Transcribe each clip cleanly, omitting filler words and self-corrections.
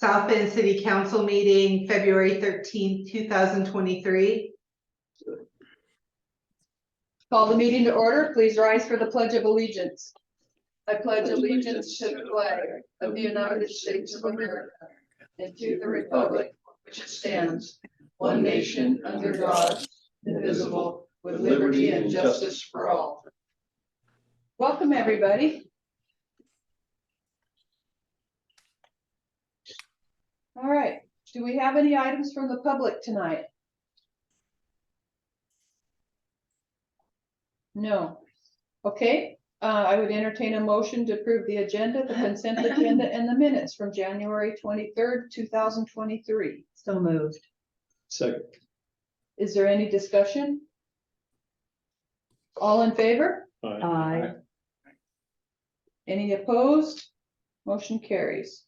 South Bend City Council meeting, February 13th, 2023. Call the meeting to order. Please rise for the Pledge of Allegiance. I pledge allegiance to the flag of the United States of America and to the republic which stands, one nation under God, indivisible, with liberty and justice for all. Welcome, everybody. All right. Do we have any items from the public tonight? No. Okay. I would entertain a motion to approve the agenda, the consent agenda, and the minutes from January 23rd, 2023. So moved. Second. Is there any discussion? All in favor? Aye. Any opposed? Motion carries.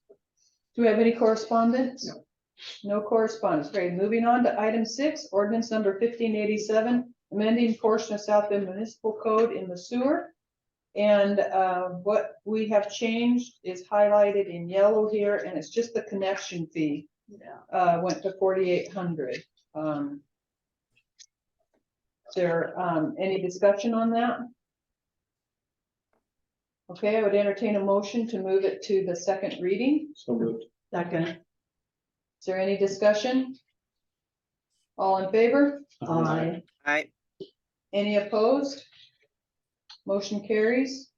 Do we have any correspondence? No. No correspondence. Great. Moving on to item 6, ordinance number 1587, amending portion of South Bend Municipal Code in the sewer. And what we have changed is highlighted in yellow here, and it's just the connection fee. Went to $4,800. Is there any discussion on that? Okay, I would entertain a motion to move it to the second reading. So moved. Second. Is there any discussion? All in favor? Aye. Aye. Any opposed? Motion carries.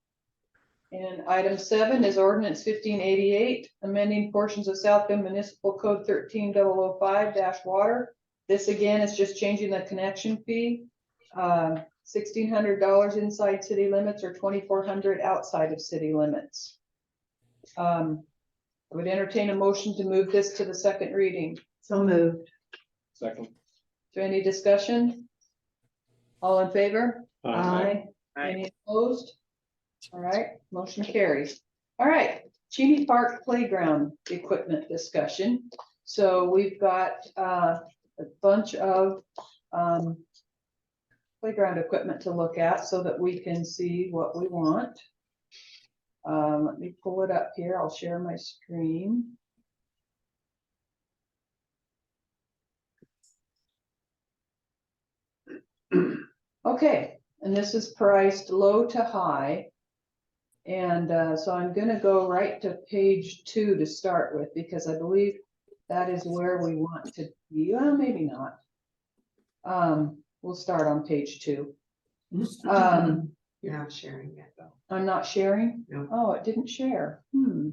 And item 7 is ordinance 1588, amending portions of South Bend Municipal Code 13005-water. This again is just changing the connection fee. $1,600 inside city limits or $2,400 outside of city limits. I would entertain a motion to move this to the second reading. So moved. Second. Is there any discussion? All in favor? Aye. Any opposed? All right, motion carries. All right, Cheney Park Playground equipment discussion. So we've got a bunch of playground equipment to look at so that we can see what we want. Let me pull it up here. I'll share my screen. Okay. And this is priced low to high. And so I'm going to go right to page 2 to start with, because I believe that is where we want to be. Well, maybe not. We'll start on page 2. You're not sharing yet, though. I'm not sharing? No. Oh, it didn't share. All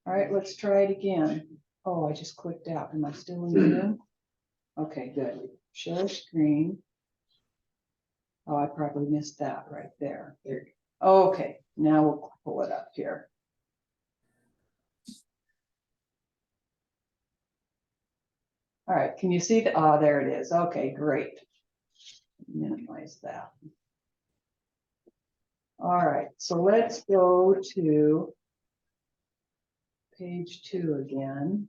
right, let's try it again. Oh, I just clicked out. Am I still in the room? Okay, good. Share screen. Oh, I probably missed that right there. Okay, now we'll pull it up here. All right, can you see the, oh, there it is. Okay, great. Minimize that. All right, so let's go to page 2 again.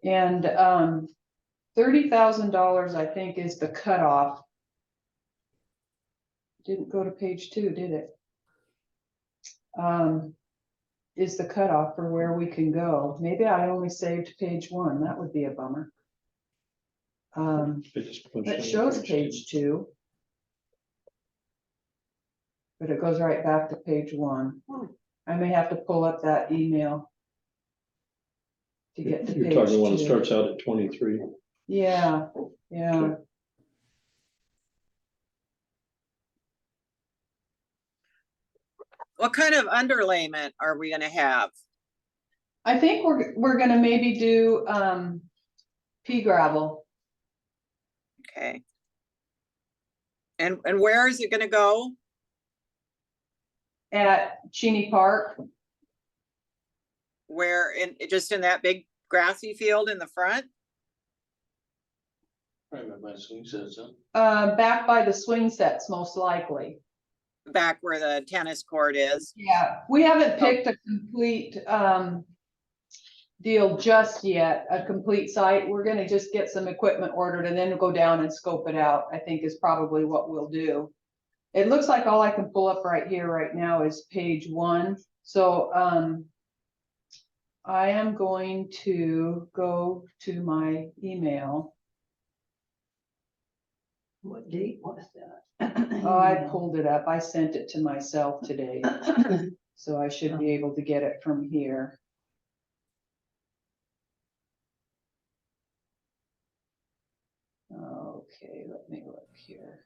And $30,000, I think, is the cutoff. Didn't go to page 2, did it? Is the cutoff for where we can go. Maybe I only saved page 1. That would be a bummer. It shows page 2. But it goes right back to page 1. I may have to pull up that email to get to You're page talking one 2. that starts out at 23. Yeah. What kind of underlayment are we gonna have? I think we're gonna maybe do pea gravel. Okay. And where is it gonna go? At Cheney Park. Where just in that big grassy field in the front? Back by the swing sets, most likely. Back where the tennis court is? Yeah, we haven't picked a complete deal just yet, a complete site. We're gonna just get some equipment ordered and then go down and scope it out, I think is probably what we'll do. It looks like all I can pull up right here right now is page 1. So, I am going to go to my email. What date was that? Oh, I pulled it up. I sent it to myself today, so I should be able to get it from here. Okay, let me look here.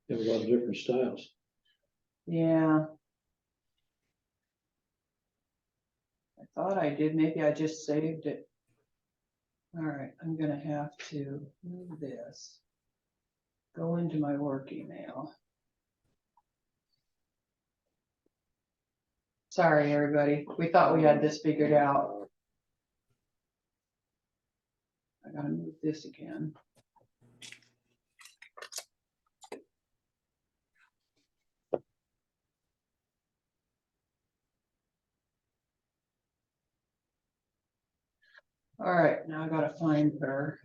They have a lot of different styles. Yeah. I thought I did. Maybe I just saved it. All right, I'm gonna have to move this. Go into my work email. Sorry, everybody. We thought we had this figured out. I gotta move this again. All right, now I gotta find her.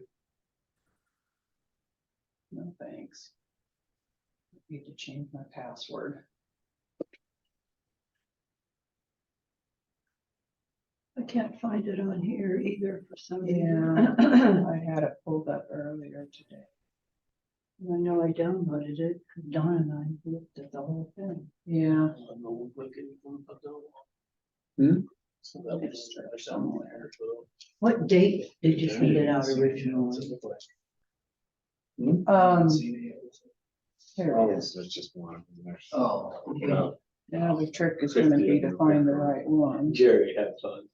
No, thanks. I need to change my password. I can't find it on here either for some reason. Yeah, I had it pulled up earlier today. I know I downloaded it, 'cause Don and I looked at the whole thing. Yeah. Hmm? It's somewhere. What date did you send it out originally? Here it is. That's just one. Oh, okay. Now the trick is gonna be to find the right one. Jerry, have fun.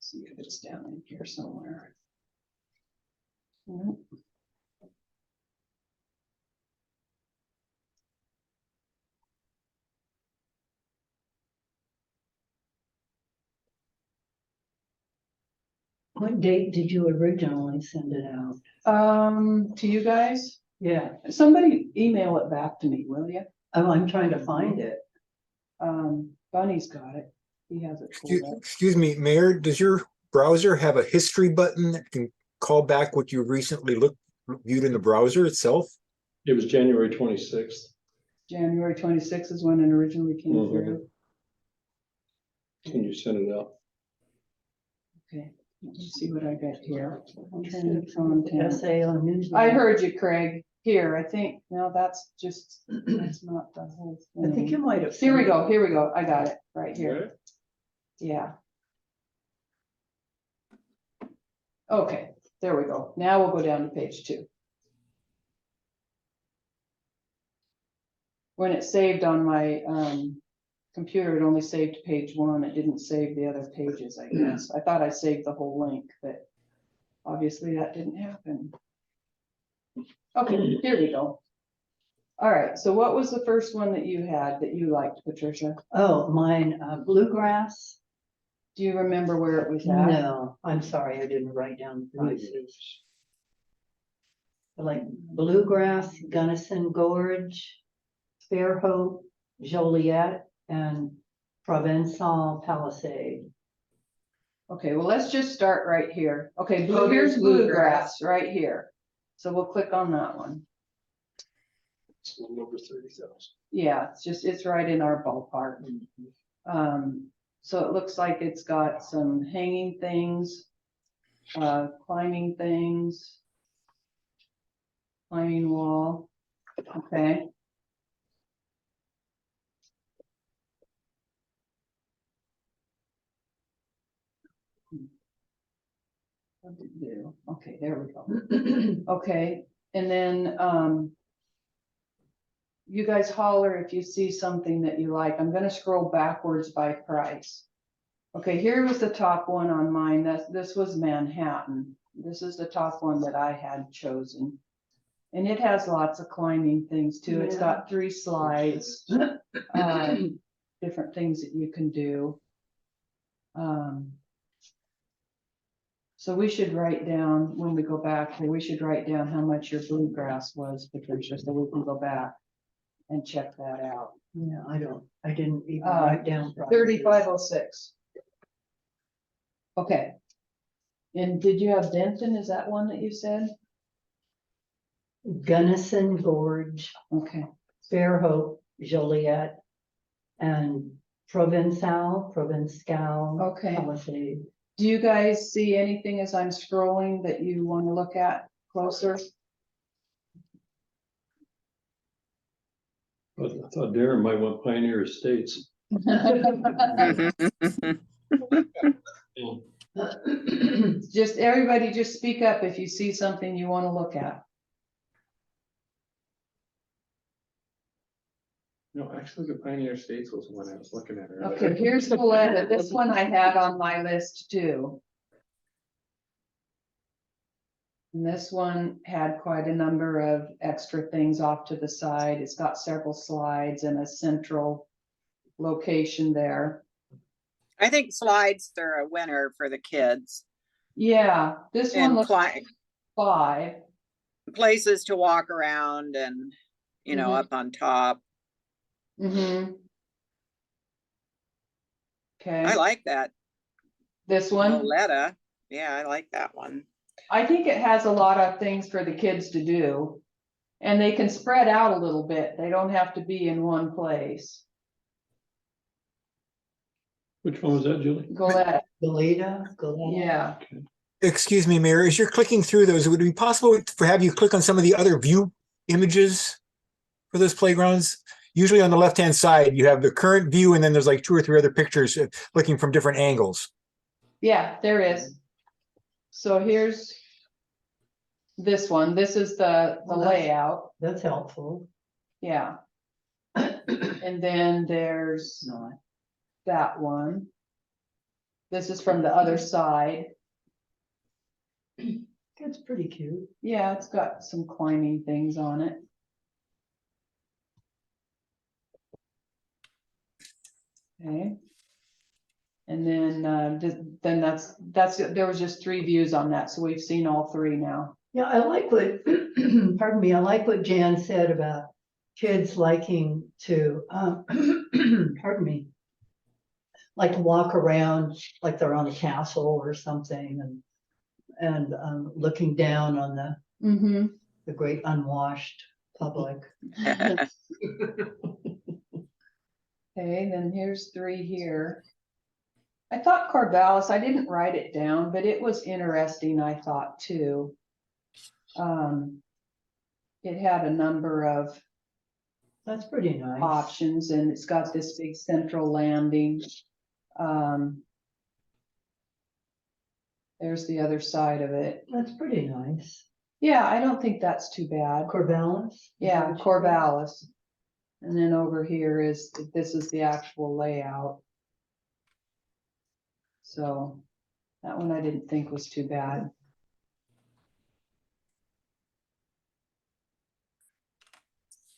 See if it's down in here somewhere. Nope. What date did you originally send it out? To you guys, Yeah, somebody email it back to me, will you? oh, I'm trying to find it. Bunny's got it. He has it pulled up. Excuse me, Mayor, does your browser have a history button that can call back what you recently viewed in the browser itself? It was January 26th. January 26th is when it originally came Mhm. through. Can you send it out? Okay, let me see what I got here. Trend content. Essay on news. I heard you, Craig. Here, I think, no, that's just, that's not the whole I think you thing. might have. Here we go, here we go. I got it right here. Yeah. Okay, there we go. Now we'll go down to page 2. When it saved on my computer, it only saved page 1. It didn't save the other pages, I guess. I thought I saved the whole link, but obviously that didn't happen. Okay, here we go. All right, so what was the first one that you had that you liked, Patricia? Oh, mine, bluegrass? Do you remember where it was at? No, I'm sorry, I didn't write down the prices. Like bluegrass, Gunnison Gorge, Fairhope, Joliet, and Provençal Palisade. Okay, well, let's just start right here. Okay, Oh, here's there's bluegrass right here. So we'll click on that one. It's a little over 30,000. Yeah, it's right in our ballpark. So it looks like it's got some hanging things, climbing things, climbing wall. Okay. What did it do? Okay, there we go. Okay, and then, you guys holler if you see something that you like. I'm gonna scroll backwards by price. Okay, here was the top one on mine. This was Manhattan. This is the top one that I had chosen. And it has lots of climbing things too. It's got 3 slides, different things that you can do. So we should write down, when we go back here, we should write down how much your bluegrass was, Patricia, so we can go back. and check that out. Yeah, I didn't even Uh, write down. prices. 3506. Okay. And did you have Denton? Is that one that you said? Gunnison Gorge, Okay. Fairhope, Joliet, and Provençal, Okay. Palisade. Do you guys see anything as I'm scrolling that you want to look at closer? But I thought Darren might want Pioneer Estates. Just everybody just speak up if you see something you want to look at. No, actually, the Pioneer Estates was the one I was looking at earlier. Okay, here's Goleta. This one I had on my list too. And this one had quite a number of extra things off to the side. It's got several slides and a central location there. I think slides are a winner for the kids Yeah, this one and looks like 5. places to walk around and, you know, Mhm. up on top. Mm-hmm. Okay, I like that. this one, Goleta. Yeah, I like that one. I think it has a lot of things for the kids to do. And they can spread out a little bit. They don't have to be in one place. Which one was that, Julie? Goleta, Goleta. yeah. Excuse me, Mayor, as you're clicking through those, would it be possible to have you click on some of the other view images for those playgrounds? Usually on the left-hand side, you have the current view and then there's like 2 or 3 other pictures looking from different angles. Yeah, there is. So here's this one. This is the Well, that's- layout. That's helpful. Yeah. And then there's Not. that one. This is from the other side. It's pretty cute. Yeah, it's got some climbing things on it. Okay. And then, then that's, there was just 3 views on that, so we've seen all 3 now. Yeah, I like what, pardon me, I like what Jan said about kids liking to, pardon me, like to walk around like they're on a castle or something and looking down on Mm-hmm. the great unwashed public. Okay, then here's 3 here. I thought Corvallis, I didn't write it down, but it was interesting, I thought too. It had a number of That's pretty nice. options and it's got this big central landing. There's the other side of it. That's pretty nice. Yeah, I don't think that's too bad. Corvallis? Is that Yeah, what you Corvallis. And then over here is, this is the actual layout. So that one I didn't think was too bad.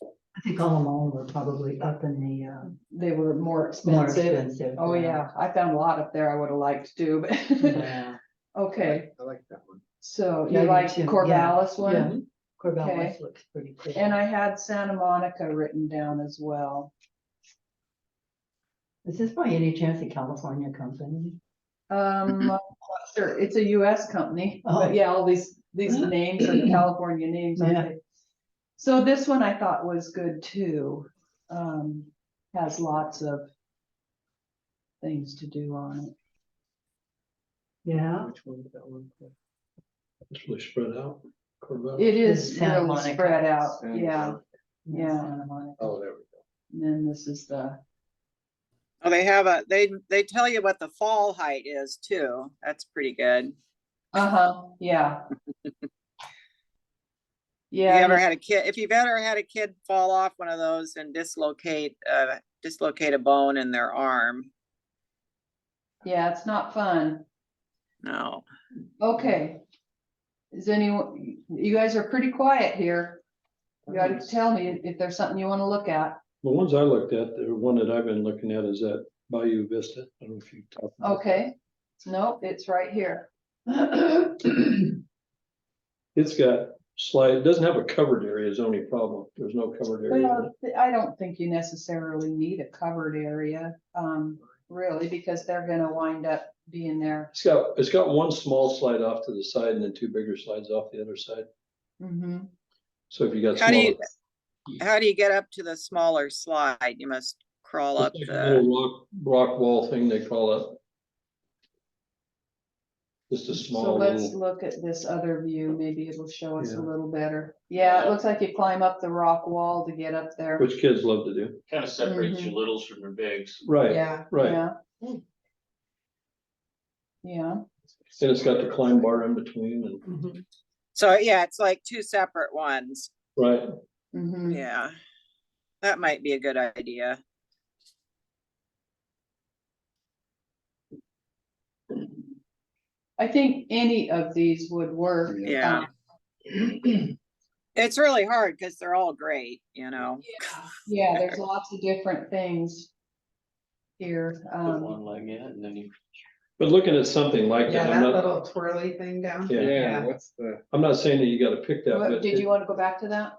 I think all in all, we're probably up in the, They were more more expensive. expensive. Oh, yeah, I found a lot up there I would have liked to, but, Yeah. okay, I like that one. so Yeah, you me like too, yeah, Corvallis yeah. one? Corvallis Okay. looks pretty cool. And I had Santa Monica written down as well. Is this by any chance a California company? I'm not sure, it's a US company, Oh. but yeah, all these names are California names. aren't Yeah. they? So this one I thought was good too. Has lots of things to do on it. Yeah. Which one was that one? It's really spread out. Corvallis. It This is is Santa really Monica. spread out, Santa yeah, Monica. yeah. Santa Monica. Oh, there we go. And then this is the, Oh, they have they tell you what the fall height is too. That's pretty good. yeah. If you Yeah, ever had a kid, if you've ever had a kid fall off one of those and dislocate a bone in their arm, yeah, it's not fun. no. Okay. Is anyone, you guys are pretty quiet here. You gotta tell me if there's something you wanna look at. The ones I looked at, the one that I've been looking at is that Bayou Vista. I don't know if you talked about that. Okay, nope, it's right here. It's got slide, it doesn't have a covered area is the only problem. There's no covered area. Well, I don't think you necessarily need a covered area, really, because they're gonna wind up being there. It's got one small slide off to the side and then two bigger slides off the other side. Mm-hmm. So if you got How do smaller. you, how do you get up to the smaller slide? You must crawl up It's like a the, little rock wall thing they call it. Just a So small let's little, look at this other view, maybe it'll show us a Yeah. little better. Yeah, it looks like you climb up the rock wall to get up there. which kids love to do. Kind of separates your littles from your bigs. Right, Yeah. right. Yeah. Yeah, And it's got the climb bar in between and, Mhm. so yeah, it's like two separate ones. right. mm-hmm. Yeah. That might be a good idea. I think any of these would work. Yeah. It's really hard because they're all great, you know. Yeah, there's lots of different things here. Put one leg in and then you. But looking at something like Yeah, that, I'm that not, little twirly thing down. Yeah. Yeah, what's the, I'm not saying that you gotta pick that, What, but. did you want to go back to that?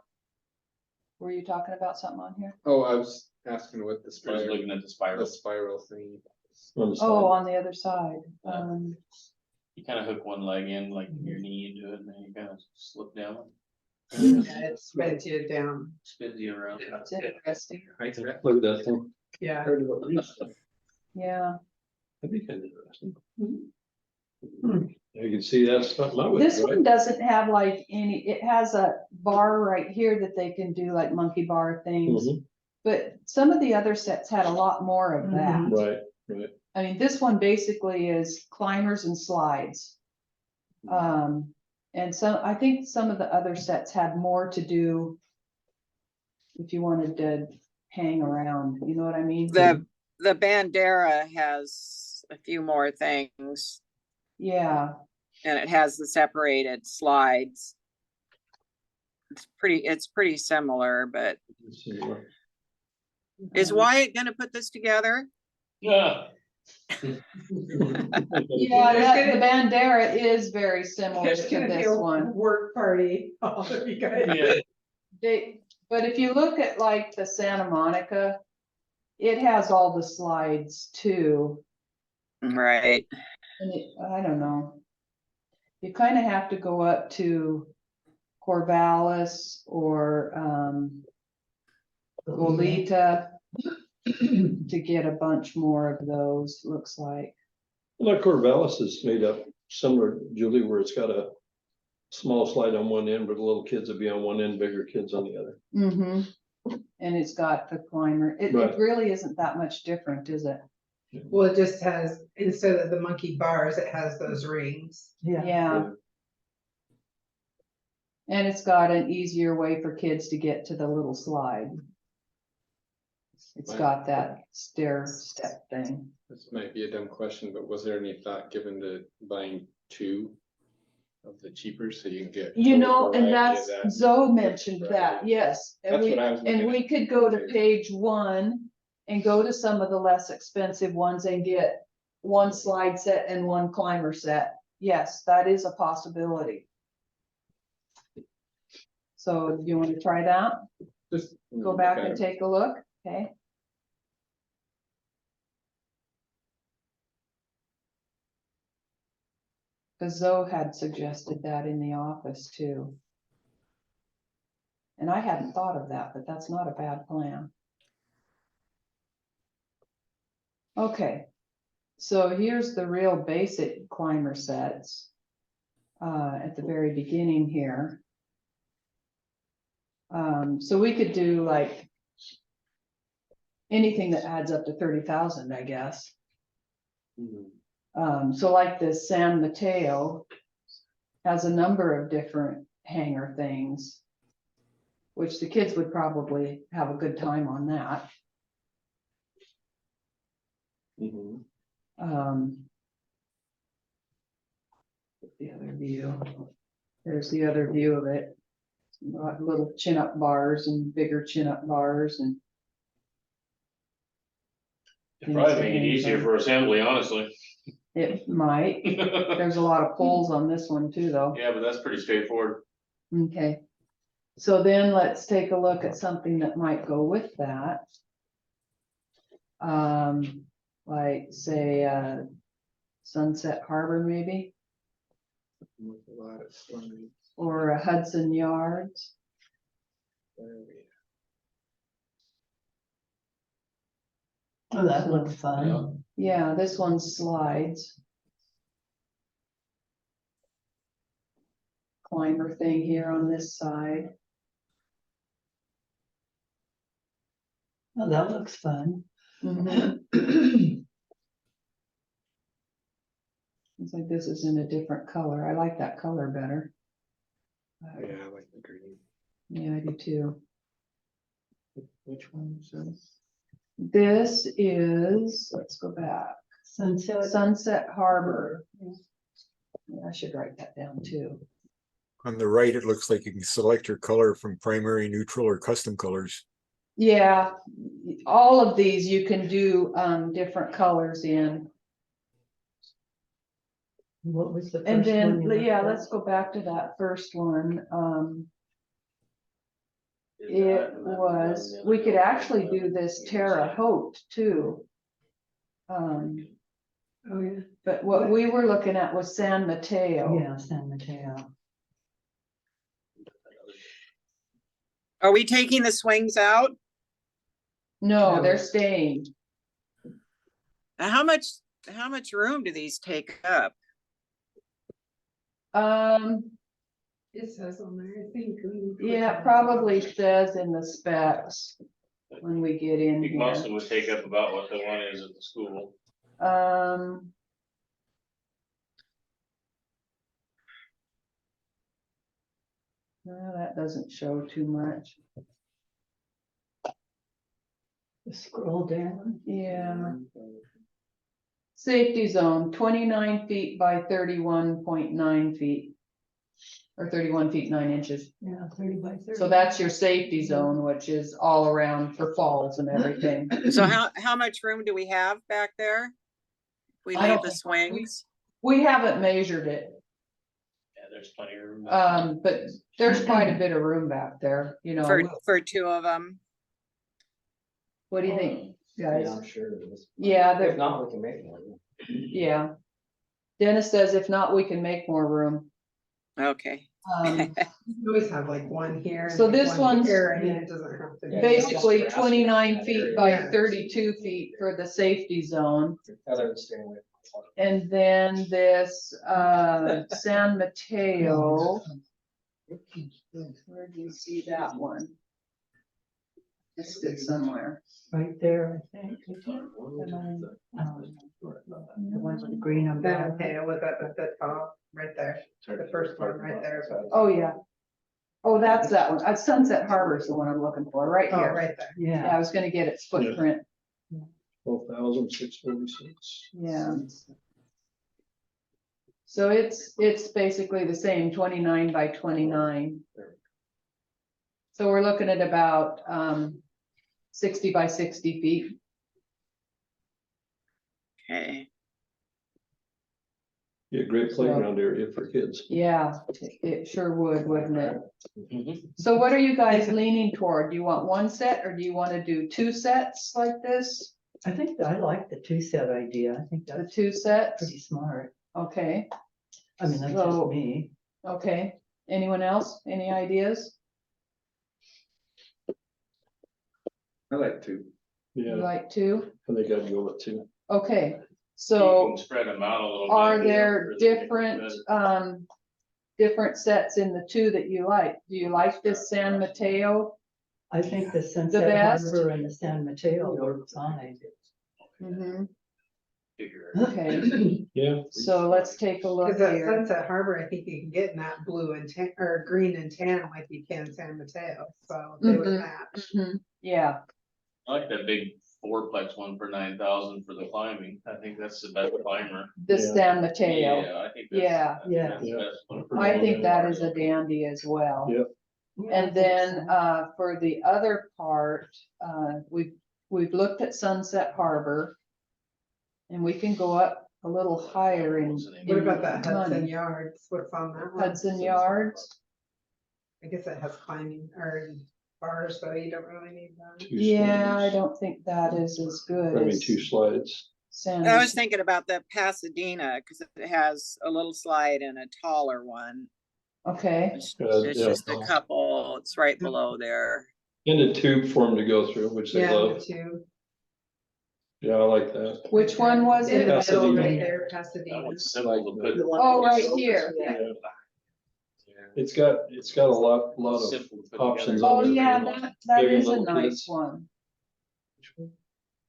Were you talking about something on here? oh, I was asking what the I was spiral, looking at the the spiral. spiral thing. On the side. Oh, on the other side. Yeah. You kind of hook one leg in, like your knee into it, and then you kind of slip down. Yeah, it spins you down. Spins you around. It's interesting. Right, Look at that thing. Yeah. Yeah, That'd be kind of interesting. Hmm. You can see that's something I would, this right? one doesn't have like any, it has a bar right here that they can do like monkey bar things. Mhm. But some of the other sets had a lot more of that. Mhm. Right, right. I mean, this one basically is climbers and slides. And so I think some of the other sets had more to do if you wanted to hang around, you know what I mean? The Bandera has a few more things Yeah, and it has the separated slides. It's pretty similar, but Let's see what- is Wyatt gonna put this together? Yeah. yeah, the Bandera is very similar There's to gonna be this a one. work party. All of you guys. Yeah. But if you look at like the Santa Monica, it has all the slides too. Right. And I don't know. You kind of have to go up to Corvallis or Goleta to get a bunch more of those, looks like. Like Corvallis is made up similar, Julie, where it's got a small slide on one end, but the little kids will be on one end, bigger kids on the other. Mm-hmm. And it's got the climber. It Right. really isn't that much different, is it? Well, it just has, instead of the monkey bars, it has those rings. Yeah. And it's got an easier way for kids to get to the little slide. It's got that stair step thing. This might be a dumb question, but was there any thought given to buying two of the cheaper so you can get? You know, a and variety of that's, that? Zoe mentioned that, yes. And That's we, what I was looking and at. we could go to page 1 and go to some of the less expensive ones and get one slide set and one climber set. Yes, that is a possibility. So you want to try that? Just Go back okay. and take a look, okay? Cause Zoe had suggested that in the office too. And I hadn't thought of that, but that's not a bad plan. Okay, so here's the real basic climber sets. At the very beginning here. So we could do like anything that adds up to 30,000, I guess. So like the San Mateo has a number of different hanger things, which the kids would probably have a good time on that. Mhm. The other view, there's the other view of it. Little chin up bars and bigger chin up bars and. It'd probably make it easier for assembly, honestly. It might, there's a lot of poles on this one too, though. Yeah, but that's pretty straightforward. Okay. So then let's take a look at something that might go with that. Like say, Sunset Harbor maybe, With a lot of swimming. or a Hudson Yards. There we Oh, that looked fun. Yeah, this one slides. Climber thing here on this side. Oh, that looks fun. Mhm. Looks like this is in a different color. I like that color better. Yeah, I like the green. Yeah, I do too. Which one is this? This is, let's go back, Sunset. Sunset Harbor. Yeah, I should write that down too. On the right, it looks like you can select your color from primary, neutral, or custom colors. Yeah, all of these you can do different colors in. What was the And first one? then, you looked yeah, at? let's go back to that first one. Is It that- and then was, the other we could one, actually and do then this you Terre say- Haute too. Oh, yeah. But what we were looking at was San Mateo. Yeah, San Mateo. Are we taking the swings out? No, they're staying. How much room do these take up? It says on there, I think. Yeah, it probably says in the specs when we get in I think most of here. them would take up about what the one is at the school. No, that doesn't show too much. Scroll down. Yeah. Safety zone, 29 feet by 31.9 feet. Or 31 feet 9 inches. Yeah, 30 by 30. So that's your safety zone, which is all around for falls and everything. So how much room do we have back there? We I leave don't the think- swings? We haven't measured it, Yeah, there's plenty of room. but there's quite a bit of room back there, you know. For two of them? What do you think, guys? I'm sure it is. Yeah, If there, not, we can make one. yeah. Dennis says if not, we can make more room. Okay. Um, You always have like one here. and So like this one one's here, and it doesn't have to be. basically Yeah. 29 feet by Yeah. 32 feet for the safety zone. Other than staying away. And then this, San Mateo, where do you see that one? Missed it somewhere. Right there, I think. The one with the green San umbrella. Mateo was at the top, right there, the first one right there. Oh, yeah. Oh, that's that one. Sunset Harbor's the one I'm looking for, right Oh, here. right there. Yeah, Yeah. I was gonna get its footprint. 12,646. Yeah. So it's basically the same, 29 by 29. So we're looking at about 60 by 60 feet. Okay. Yeah, great playground area for kids. Yeah, it sure would, wouldn't it? Mhm. So what are you guys leaning toward? Do you want one set or do you want to do two sets like this? I think I like the two set idea. I think The that's two sets? pretty smart. Okay, I mean, that's So- just me. okay. Anyone else? Any ideas? I like two. You Yeah, like two? and they gotta go with two. Okay, You so can spread them out a little bit. are you know, there for the- different, different sets in the two that you like? Do you like this San Mateo? I think the Sunset best? Harbor and the San Mateo work fine. Mhm. Figure. Okay, Yeah, so let's take a look Cause at here. Sunset Harbor, I think you can get in that blue and tan, or green and tan like you can San Mateo, so they would Mhm. match. Mhm. Yeah, I like that big fourplex one for 9,000 for the climbing. I think that's the best climber. the Yeah. San Mateo. Yeah, I think Yeah. that's. I think Yeah. that's the best one for I think the- that is a dandy as well. Yep. And then, for the other part, we've looked at Sunset Harbor. And we can go up a little higher in. What about that Hudson money. Yards? What's on that one? Hudson Yards, I guess it has climbing or bars, so you don't really need that. Two Yeah, I slides. don't think that is as good I mean, as two slides. sand. I was thinking about the Pasadena, cause it has a little slide and a taller one. Okay, It's Yeah. just a couple, it's right below there. And a tube for them to go through, which they Yeah, love. the two. Yeah, I like that. which one was In it? the middle Pasadena. right there, That Pasadena. one's simple to put. Oh, right here. Yeah. It's got a lot of Simple to put options together. Oh, on it. yeah, that Big and is a little nice kids. one.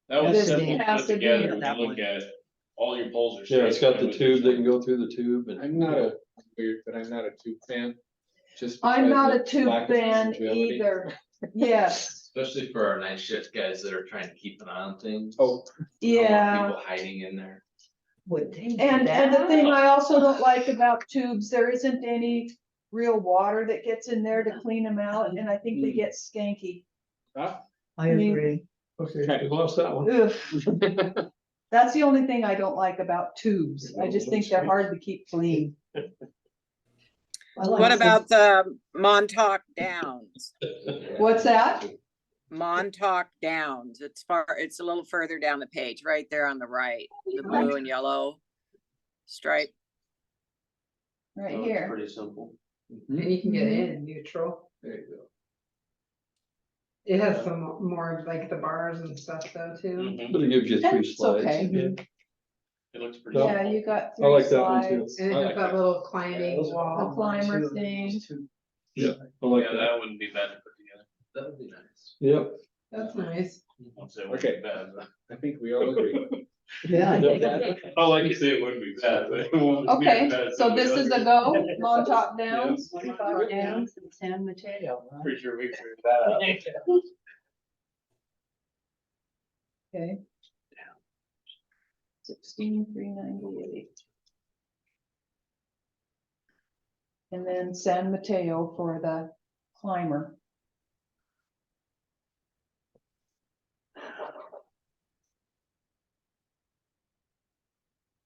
That was This simple to put Pasadena, together, when that you look one. at it, all your poles are. Yeah, it's got the straight tube, they with can go through the tube and. I'm not a, weird, but I'm not a tube fan. Just. I'm because not a of tube lack of fan visibility. either. Yes, Especially for our night shift guys that are trying to keep an eye on things. Oh, I don't want yeah. People hiding in there. Would they do And the that? thing I also don't like about tubes, there isn't any real water that gets in there to clean them out, and I think they get skanky. ah, I agree. Okay, we lost that one. Ugh. That's the only thing I don't like about tubes. I just think they're hard to keep clean. I like What the- about the Montauk Downs? What's that? Montauk Downs, it's a little further down the page, right there on the right, the blue and yellow stripe. Right it. here. Pretty simple. And you can get in neutral. There you go. It has some more of like the bars and stuff though too. Mhm. But it gives you three It's slides. okay. Yeah. It looks pretty. Yeah. Yeah, simple. you got I three like that one too. slides. And it I has like that that. little climbing The wall. climber thing. I like Yeah, that. that wouldn't be bad to put together. That would be nice. Yep. That's nice. I'd say it wouldn't Okay. be bad, but- I think we all agree. Yeah. I like you say it wouldn't be bad, but it won't be Okay, bad, so this is a go, Montauk Downs. Montauk Downs and San Mateo, right? Pretty sure we figured that out. Okay. 16,398. And then San Mateo for the climber.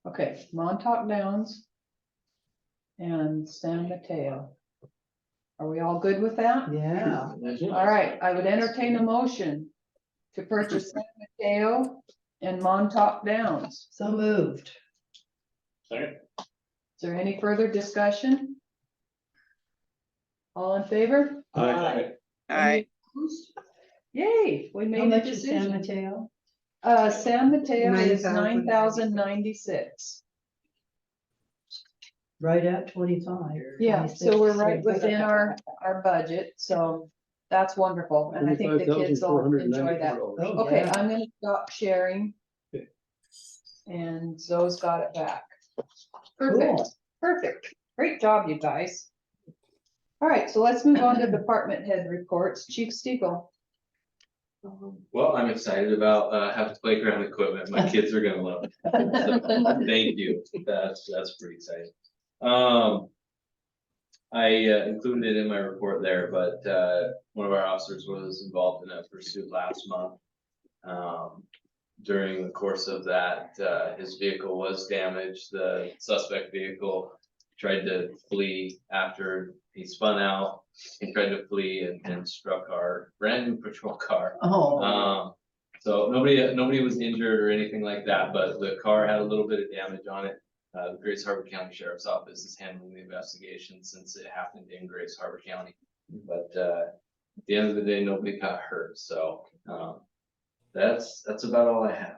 Okay, Montauk Downs and San Mateo. Are we all good with that? Yeah. All right, I would entertain a motion to purchase San Mateo and Montauk Downs. So moved. Second. Is there any further discussion? All in favor? Aye. Alright, Yay, we How made a much is San decision. Mateo? San Mateo is 9,096. 9,096. Right at 25. Yeah, so we're 26. right within our budget, so that's wonderful, and I think the kids will enjoy that. Oh, Okay, yeah. I'm gonna stop sharing. Okay. And Zoe's got it back. Perfect, Cool. perfect. Great job, you guys. All right, so let's move on to department head reports. Chief Steagall. Well, I'm excited about having playground equipment. My kids are gonna love it. So, thank you. That's pretty exciting. I included it in my report there, but one of our officers was involved in a pursuit last month. During the course of that, his vehicle was damaged. The suspect vehicle tried to flee after he spun out. He tried to flee and struck our brand new patrol car. Oh, So nobody was injured or anything like that, but the car had a little bit of damage on it. The Grace Harbor County Sheriff's Office is handling the investigation since it happened in Grace Harbor County. But at the end of the day, nobody got hurt, so that's about all I have.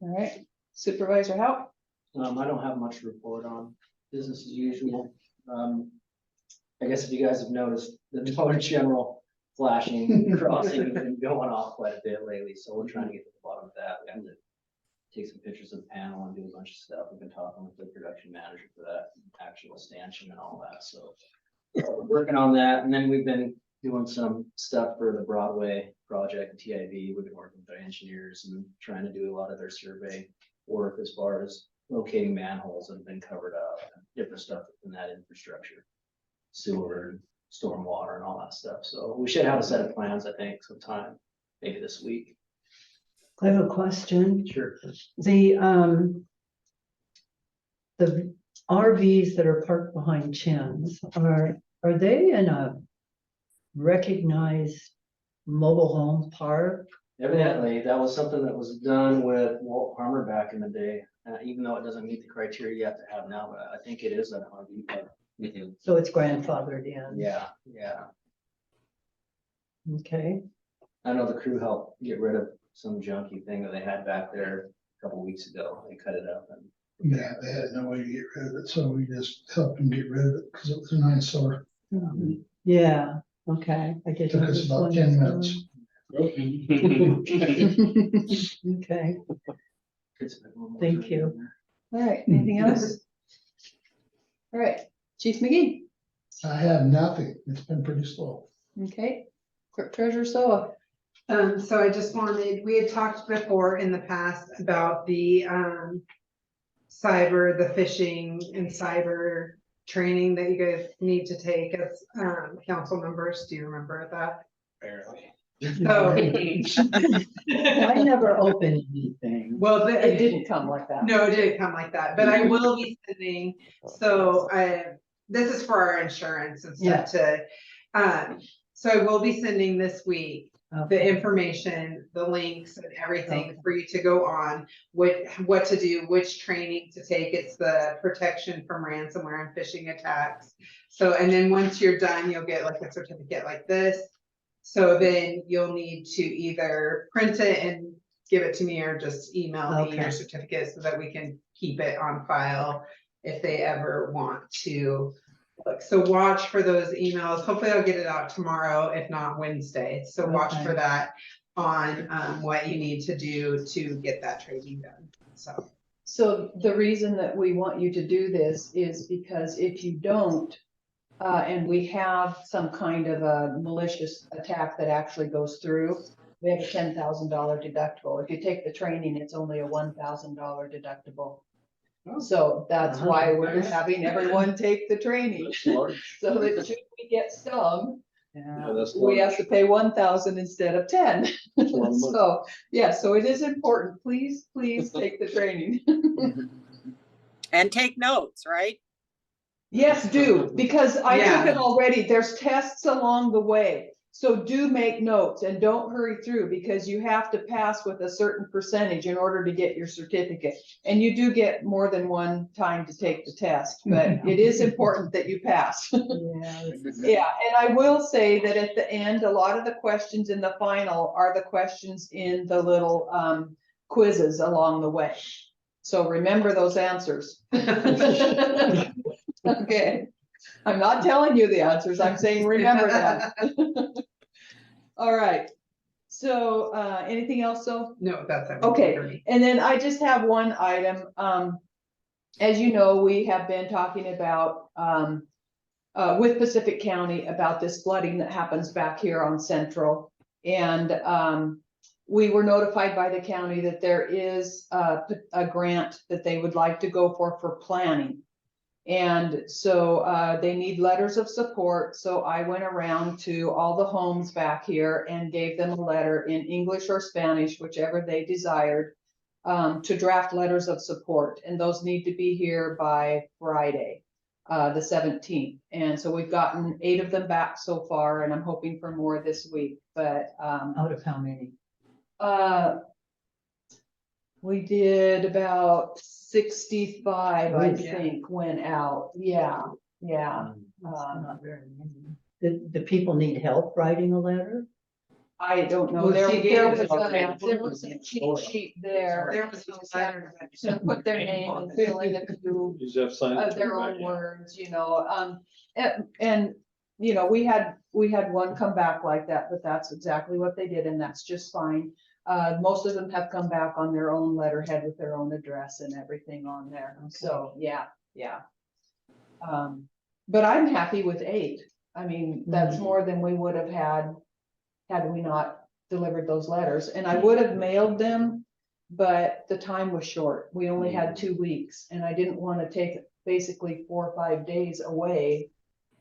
All right, Supervisor Haupt. I don't have much to report on, business as usual. I guess if you guys have noticed, the Dollar General flashing crossing has been going off quite a bit lately, so we're trying to get to the bottom of that. We have to take some pictures of the panel and do a bunch of stuff. We've been talking with the production manager for that actual stanchion and all that, so. We're working on that, and then we've been doing some stuff for the Broadway project, TIV. We've been working with our engineers and trying to do a lot of their survey work as far as locating manholes that have been covered up, and different stuff in that infrastructure. Sewer and stormwater and all that stuff. So we should have a set of plans, I think, sometime, maybe this week. I have a question. Sure. The RVs that are parked behind Chen's, Are they in a recognized mobile home park? Evidently, that was something that was done with Walt Harmer back in the day, even though it doesn't meet the criteria you have to have now, but I think it is an RV park. So it's grandfathered in? Yeah, yeah. Okay, I know the crew helped get rid of some junky thing that they had back there a couple weeks ago. They cut it up and. Yeah, they had no way to get rid of it, so we just helped them get rid of it because it was an eyesore. yeah, okay. I did. Took us about 10 minutes. Okay, thank you. All right, anything else? All right, Chief McGee, I have nothing. It's been pretty slow. okay, Clerk Treasurer Soa. So I just wanted, we had talked before in the past about the, cyber, the phishing and cyber training that you guys need to take as, council members. Do you remember that? Barely. So, I never opened anything. well, It didn't come like that. No, it didn't come like that, but I will be sending, so this is for our insurance and stuff to, so I will be sending this week the information, the links and everything for you to go on, what to do, which training to take. It's the protection from ransomware and phishing attacks. So, and then once you're done, you'll get like a certificate like this. So then you'll need to either print it and give it to me or just email me your certificate so that we can keep it on file if they ever want to look. So watch for those emails. Hopefully I'll get it out tomorrow, if not Wednesday. So watch for that on what you need to do to get that training done. So the reason that we want you to do this is because if you don't, and we have some kind of a malicious attack that actually goes through, we have a $10,000 deductible. If you take the training, it's only a $1,000 deductible. So that's why we're having everyone take the training. So that should we get stung, we have to pay 1,000 instead of 10. So, yeah, so it is important. Please take the training. And take notes, right? Yes, do, because I Yeah. took it already. There's tests along the way. So do make notes and don't hurry through because you have to pass with a certain percentage in order to get your certificate. And you do get more than one time to take the test, but it is important that you pass. Yeah, and I will say that at the end, a lot of the questions in the final are the questions in the little quizzes along the way. So remember those answers. Okay, I'm not telling you the answers, I'm saying remember that. All right, so anything else, so? No, that's everything Okay, for me. and then I just have one item. As you know, we have been talking about with Pacific County about this flooding that happens back here on Central. And we were notified by the county that there is a grant that they would like to go for planning. And so they need letters of support. So I went around to all the homes back here and gave them a letter in English or Spanish, whichever they desired, to draft letters of support. And those need to be here by Friday, the 17th. And so we've gotten 8 of them back so far, and I'm hoping for more this week. But Out of how many? we did about 65, I Yeah. think, went out. Yeah. Not very many. The people need help writing a letter? I don't know. Well, There she gave us there was a cheat sheet there. There was a letter. To put their name and fill in a few You just have to sign it. of their own words, you know, and, you know, we had one come back like that, but that's exactly what they did, and that's just fine. Most of them have come back on their own letterhead with their own address and everything on there, so, yeah. But I'm happy with 8. I mean, that's more than we would have had we not delivered those letters, and I would have mailed them, but the time was short. We only had 2 weeks, and I didn't want to take basically 4 or 5 days away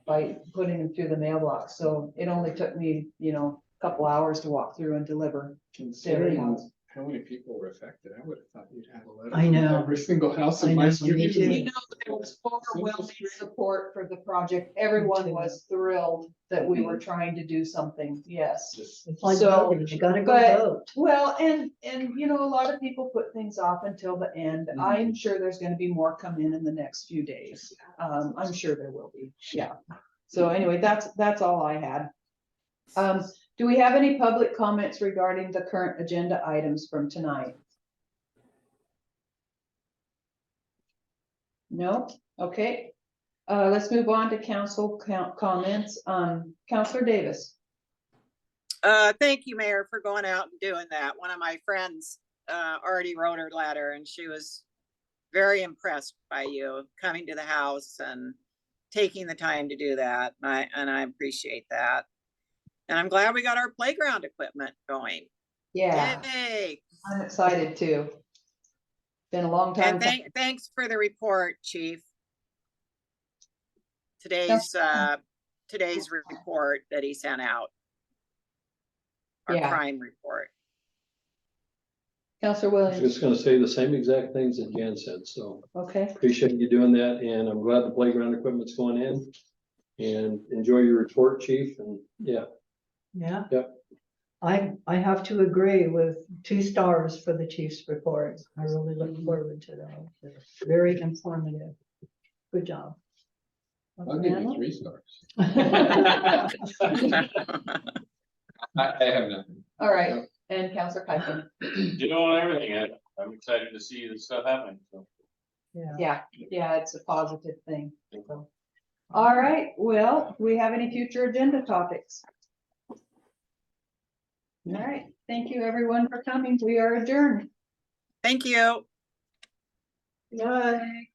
by putting them through the mailbox. So it only took me, you know, a couple hours to walk through and deliver. Considering how many people were affected? I would have thought you'd have a letter. I know. from Every single house I in my know, street. me too. You know, there was overwhelming support for the project. Everyone was thrilled that we were trying to do something, yes. Just- It's like So, voting, you gotta go but- vote. Well, and you know, a lot of people put things off until the end. I'm sure there's gonna be more come in the next few days. I'm sure there will be, yeah. So anyway, that's all I had. Do we have any public comments regarding the current agenda items from tonight? No? Okay. Let's move on to council comments. Counselor Davis. Thank you, Mayor, for going out and doing that. One of my friends, already wrote her letter and she was very impressed by you coming to the house and taking the time to do that. And I appreciate that. And I'm glad we got our playground equipment going. Yeah, Yay! I'm excited too. Been a long time. And thanks for the report, Chief. Today's report that he sent out. Our Yeah. crime report. Counselor I was Williams, just gonna say the same exact things that Jan said, so okay, appreciate you doing that, and I'm glad the playground equipment's going in. And enjoy your report, chief, and yeah, Yeah. Yep. I have to agree with 2 stars for the chief's report. I really look forward to that. Very informative. Good job. I'll give you 3 stars. I I have nothing. all right, and Counselor Piper. You know, everything, I'm excited to see this stuff happening, so. Yeah, it's a positive thing. So. All right, well, do we have any future agenda topics? All right, thank you everyone for coming. We are adjourned. Thank you. Bye.